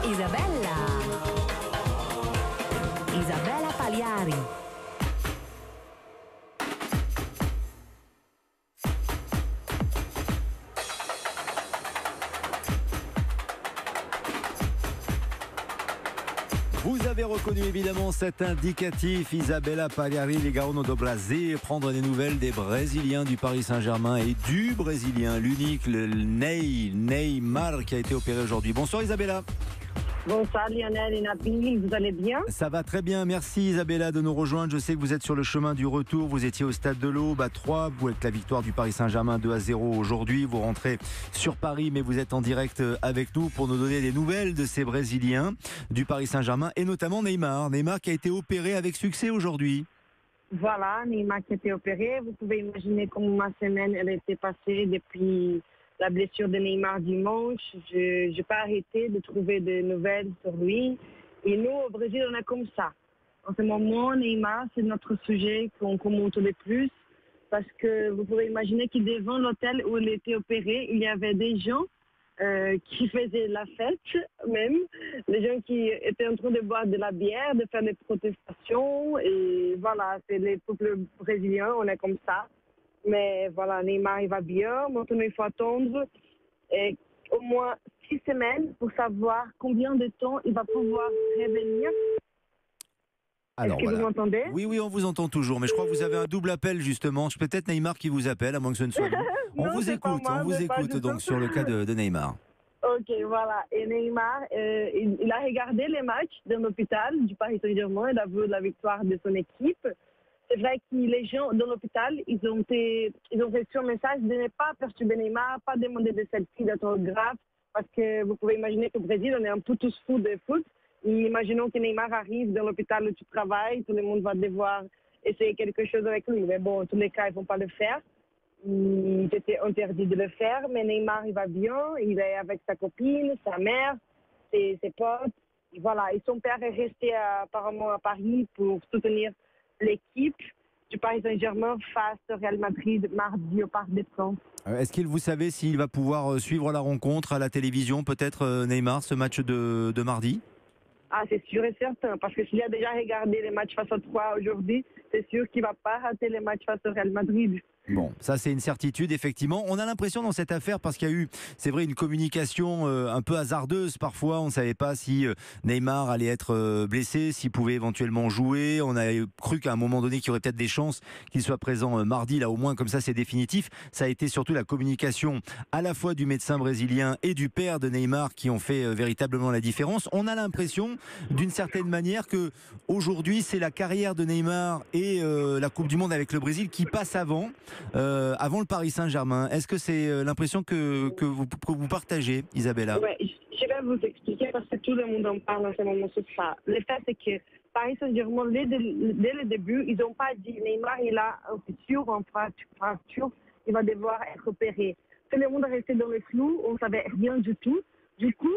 Isabella. Isabella Pagliari. Vous avez reconnu évidemment cet indicatif, Isabella Pagliari, Legaono do Brasil, prendre des nouvelles des Brésiliens du Paris Saint-Germain et du Brésilien, l'unique, le Neymar, qui a été opéré aujourd'hui. Bonsoir Isabella. Bonsoir Lionel et Nabil, vous allez bien? Ça va très bien, merci Isabella de nous rejoindre. Je sais que vous êtes sur le chemin du retour, vous étiez au stade de l'Aube à 3, vous avec la victoire du Paris Saint-Germain 2-0 aujourd'hui. Vous rentrez sur Paris, mais vous êtes en direct avec nous pour nous donner des nouvelles de ces Brésiliens du Paris Saint-Germain et notamment Neymar. Neymar qui a été opéré avec succès aujourd'hui. Voilà, Neymar qui a été opéré. Vous pouvez imaginer comment ma semaine elle a été passée depuis la blessure de Neymar dimanche. Je n'ai pas arrêté de trouver des nouvelles sur lui. Et nous, au Brésil, on est comme ça. En ce moment, Neymar, c'est notre sujet qu'on commente le plus. Parce que vous pouvez imaginer que devant l'hôtel où il était opéré, il y avait des gens qui faisaient la fête même. Les gens qui étaient en train de boire de la bière, de faire des protestations. Et voilà, c'est les peuples brésiliens, on est comme ça. Mais voilà, Neymar, il va bien. Maintenant, il faut attendre au moins 6 semaines pour savoir combien de temps il va pouvoir revenir. Alors, est-ce que vous m'entendez? Oui, on vous entend toujours. Mais je crois que vous avez un double appel, justement. C'est peut-être Neymar qui vous appelle, à moins que ce ne soit vous. On Non, vous c'est pas écoute, moi, on vous c'est pas écoute du donc tout. sur le cas de Neymar. Ok, voilà. Et Neymar, il a regardé les matchs dans l'hôpital du Paris Saint-Germain. Il a vu la victoire de son équipe. C'est vrai que les gens dans l'hôpital, ils ont reçu un message de ne pas perturber Neymar, pas demander de selfie d'autographe, parce que vous pouvez imaginer qu'au Brésil, on est un peu tous fous de foot. Et imaginons que Neymar arrive dans l'hôpital où tu travailles, tout le monde va devoir essayer quelque chose avec lui. Mais bon, en tous les cas, ils ne vont pas le faire. C'était interdit de le faire, mais Neymar, il va bien. Il est avec sa copine, sa mère, ses potes. Et voilà, et son père est resté apparemment à Paris pour soutenir l'équipe du Paris Saint-Germain face au Real Madrid mardi au Parc des Princes. Est-ce qu'il vous savez s'il va pouvoir suivre la rencontre à la télévision, peut-être Neymar, ce match de mardi? Ah, c'est sûr et certain, parce que s'il a déjà regardé les matchs face à 3 aujourd'hui, c'est sûr qu'il ne va pas rater les matchs face au Real Madrid. Bon, ça c'est une certitude, effectivement. On a l'impression dans cette affaire, parce qu'il y a eu, c'est vrai, une communication un peu hasardeuse parfois. On ne savait pas si Neymar allait être blessé, s'il pouvait éventuellement jouer. On a cru qu'à un moment donné, qu'il y aurait peut-être des chances qu'il soit présent mardi. Là, au moins, comme ça, c'est définitif. Ça a été surtout la communication à la fois du médecin brésilien et du père de Neymar qui ont fait véritablement la différence. On a l'impression, d'une certaine manière, que aujourd'hui, c'est la carrière de Neymar et la Coupe du Monde avec le Brésil qui passe avant le Paris Saint-Germain. Est-ce que c'est l'impression que vous partagez, Isabella? Oui, je vais vous expliquer parce que tout le monde en parle en ce moment sur ça. Le fait c'est que Paris Saint-Germain, dès le début, ils n'ont pas dit Neymar, il a un fissure, une fracture, il va devoir être opéré. Tout le monde est resté dans le flou, on ne savait rien du tout. Du coup,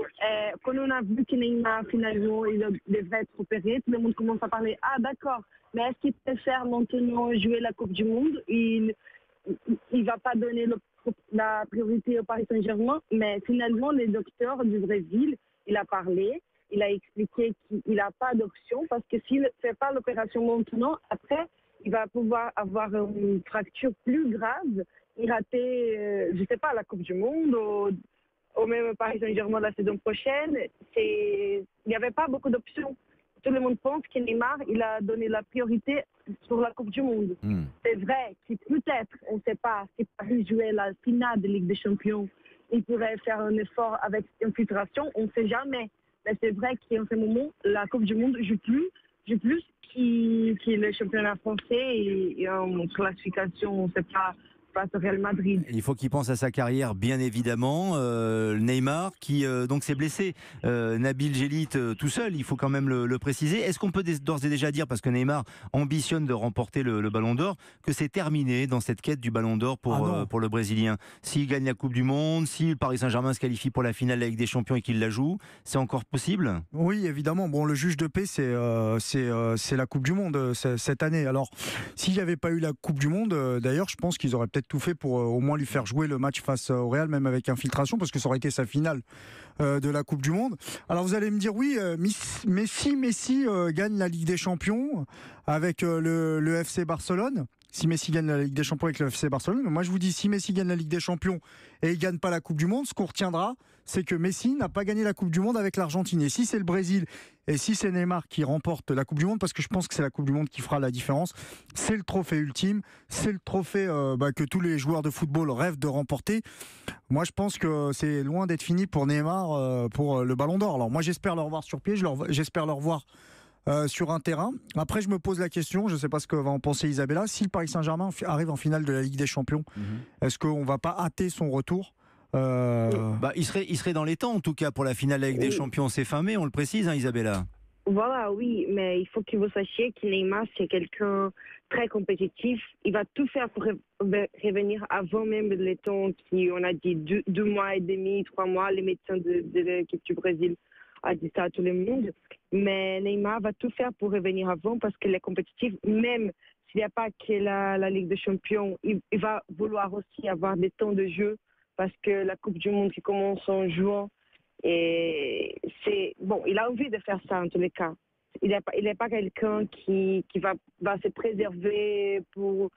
quand on a vu que Neymar, finalement, il devrait être opéré, tout le monde commence à parler, ah d'accord, mais est-ce qu'il préfère maintenant jouer la Coupe du Monde? Il ne va pas donner la priorité au Paris Saint-Germain, mais finalement, le docteur du Brésil, il a parlé, il a expliqué qu'il n'a pas d'option parce que s'il ne fait pas l'opération maintenant, après, il va pouvoir avoir une fracture plus grave et rater, je ne sais pas, la Coupe du Monde ou même Paris Saint-Germain la saison prochaine. Il n'y avait pas beaucoup d'options. Tout le monde pense que Neymar, il a donné la priorité sur la Coupe du Monde. C'est vrai que peut-être, on ne sait pas, si Paris jouait la finale de Ligue des Champions, il pourrait faire un effort avec infiltration, on ne sait jamais. Mais c'est vrai qu'en ce moment, la Coupe du Monde joue plus que le championnat français et en classification, on ne sait pas, face au Real Madrid. Il faut qu'il pense à sa carrière, bien évidemment. Neymar, qui donc s'est blessé, Nabil Djellit tout seul, il faut quand même le préciser. Est-ce qu'on peut d'ores et déjà dire, parce que Neymar ambitionne de remporter le Ballon d'Or, que c'est terminé dans cette quête du Ballon d'Or pour le Brésilien? S'il gagne la Coupe du Monde, si le Paris Saint-Germain se qualifie pour la finale avec des champions et qu'il la joue, c'est encore possible? Oui, évidemment. Bon, le juge de paix, c'est la Coupe du Monde cette année. Alors, s'il n'y avait pas eu la Coupe du Monde, d'ailleurs, je pense qu'ils auraient peut-être peut-être tout fait pour au moins lui faire jouer le match face au Real, même avec infiltration, parce que ça aurait été sa finale de la Coupe du Monde. Alors vous allez me dire, oui, Messi gagne la Ligue des Champions avec le FC Barcelone. Si Messi gagne la Ligue des Champions avec le FC Barcelone, mais moi je vous dis, si Messi gagne la Ligue des Champions et il gagne pas la Coupe du Monde, ce qu'on retiendra, c'est que Messi n'a pas gagné la Coupe du Monde avec l'Argentine. Et si c'est le Brésil et si c'est Neymar qui remporte la Coupe du Monde, parce que je pense que c'est la Coupe du Monde qui fera la différence, c'est le trophée ultime, c'est le trophée que tous les joueurs de football rêvent de remporter. Moi je pense que c'est loin d'être fini pour Neymar pour le Ballon d'Or. Alors moi j'espère le revoir sur pied, j'espère le revoir sur un terrain. Après, je me pose la question, je ne sais pas ce que va en penser Isabella, si le Paris Saint-Germain arrive en finale de la Ligue des Champions, est-ce qu'on ne va pas hâter son retour Il serait dans les temps, en tout cas, pour la finale de la Ligue des Champions. C'est fin mai, on le précise, hein, Isabella. Voilà, oui, mais il faut que vous sachiez que Neymar, c'est quelqu'un très compétitif. Il va tout faire pour revenir avant même les temps on a dit 2 mois et demi, 3 mois. Les médecins de l'équipe du Brésil a dit ça à tout le monde. Mais Neymar va tout faire pour revenir avant parce qu'il est compétitif. Même s'il n'y a pas que la Ligue des Champions, il va vouloir aussi avoir des temps de jeu parce que la Coupe du Monde qui commence en juin. Et il a envie de faire ça en tous les cas. Il n'est pas quelqu'un qui va se préserver pour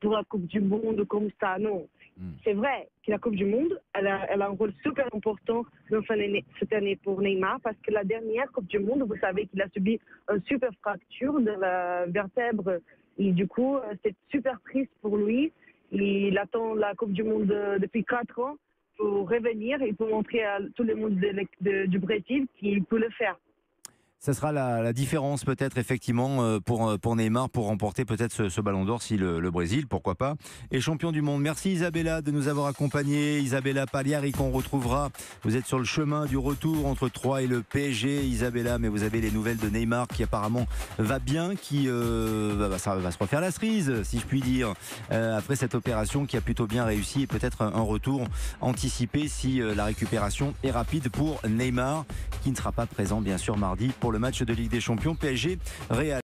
la Coupe du Monde comme ça, non. C'est vrai que la Coupe du Monde, elle a un rôle super important cette année pour Neymar parce que la dernière Coupe du Monde, vous savez qu'il a subi une super fracture de la vertèbre et du coup, c'est super triste pour lui. Il attend la Coupe du Monde depuis 4 ans pour revenir et pour montrer à tout le monde du Brésil qu'il peut le faire. Ça sera la différence peut-être effectivement pour Neymar pour remporter peut-être ce Ballon d'Or si le Brésil, pourquoi pas, est champion du monde. Merci Isabella de nous avoir accompagnés. Isabella Pagliari qu'on retrouvera. Vous êtes sur le chemin du retour entre Troyes et le PSG, Isabella, mais vous avez les nouvelles de Neymar qui apparemment va bien, qui ça va se refaire la cerise si je puis dire, après cette opération qui a plutôt bien réussi et peut-être un retour anticipé si la récupération est rapide pour Neymar qui ne sera pas présent bien sûr mardi pour le match de Ligue des Champions PSG Real.